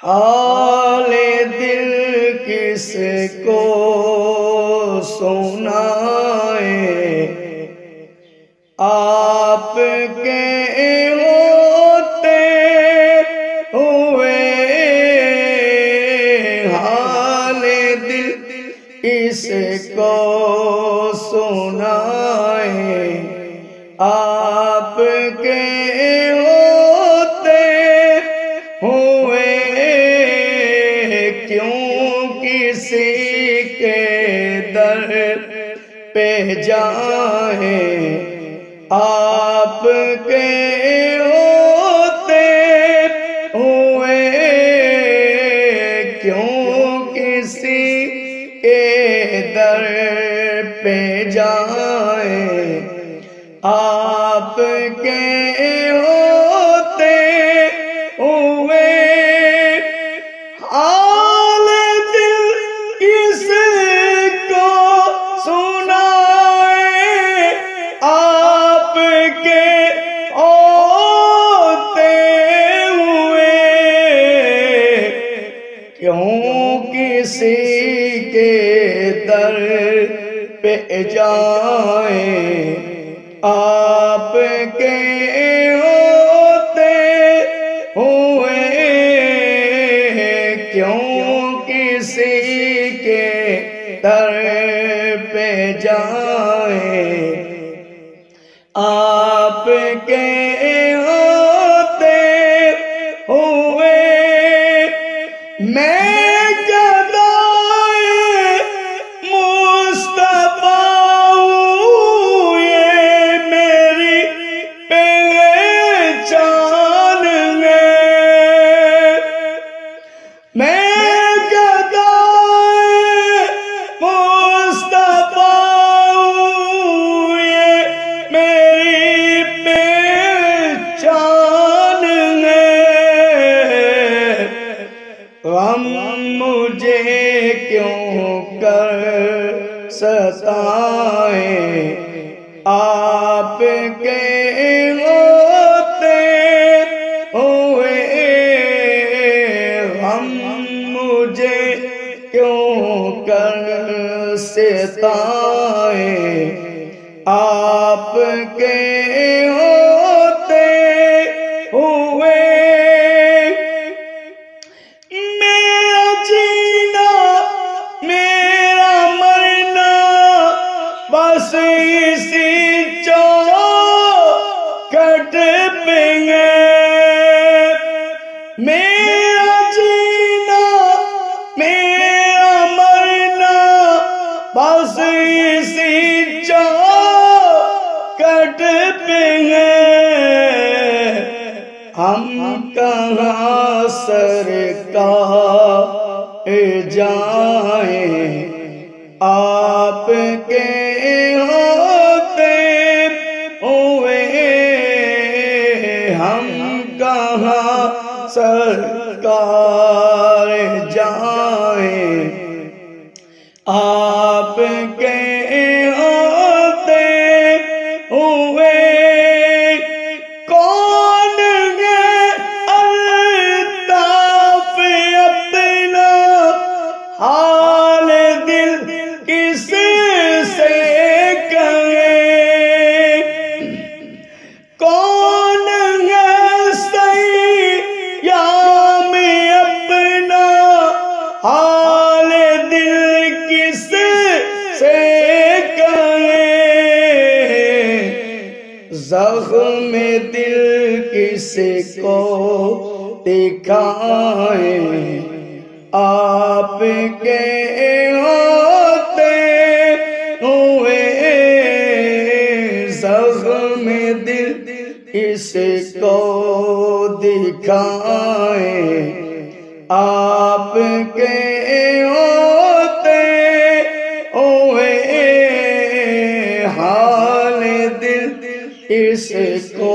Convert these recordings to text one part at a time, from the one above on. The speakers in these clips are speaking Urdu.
حال دل کس کو سنائے، آپ کے ہوتے ہوئے حال دل کس کو سنائے، آپ کے ہوتے ہوئے کیوں کسی کے در پہ جائیں، آپ کے ہوتے ہوئے کیوں کسی کے در پہ جائیں، آپ کے ہوتے ہوئے حال دل کس کو سنائے، آپ کے ہوتے ہوئے کیوں کسی کے در پہ جائیں، آپ کے ہوتے ہوئے کیوں کسی کے در پہ جائیں، آپ کے ہوتے ہوئے میں گدائے مصطفیٰ ہوں، یہ میری پہچان ہے، میں گدائے مصطفیٰ ہوں، یہ میری پہچان ہے، غم مجھے کیوں کر ستائیں، آپ کے ہوتے ہوئے غم مجھے کیوں کر ستائیں، آپ کے ہوتے ہوئے میرا جینا میرا مرنا بس اسی چوکھٹ پہ ہے، میرا جینا میرا مرنا بس اسی چوکھٹ پہ ہے، ہم کہاں سرکار جائیں، آپ کے ہوتے ہوئے ہم کہاں سرکار جائیں، آپ کے ہوتے ہوئے کون ہے الطاف اپنا، حال دل کس سے کہیں، کون ہے سیام اپنا، حال دل کس سے کہیں، زخم دل کس کو دکھائیں، آپ کے ہوتے ہوئے زخم دل کس کو دکھائیں، آپ کے ہوتے ہوئے حال دل کس کو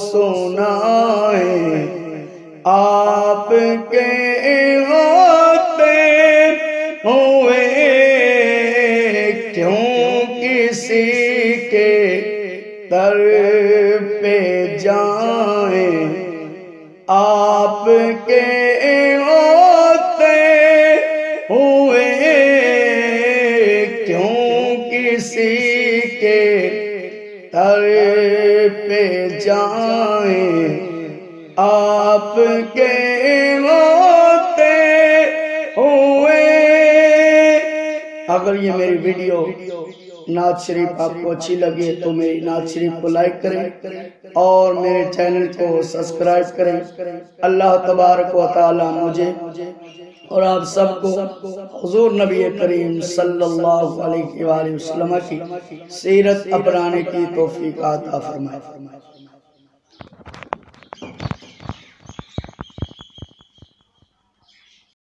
سنائیں، آپ کے ہوتے ہوئے کیوں کسی کے در پہ جائیں، آپ کے ہوتے ہوئے کیوں کسی کے در پہ جائیں آپ کے ہوتے ہوئے۔ اگر یہ میری ویڈیو نعت شریف آپ کو اچھی لگے تو میری نعت شریف کو لائک کریں اور میرے چینل کو سبسکرائب کریں۔ اللہ تبارک و تعالی مجھے اور آپ سب کو حضور نبی کریم صلی اللہ علیہ وآلہ وسلم کی سیرت اپنانے کی توفیق عطا فرمائے۔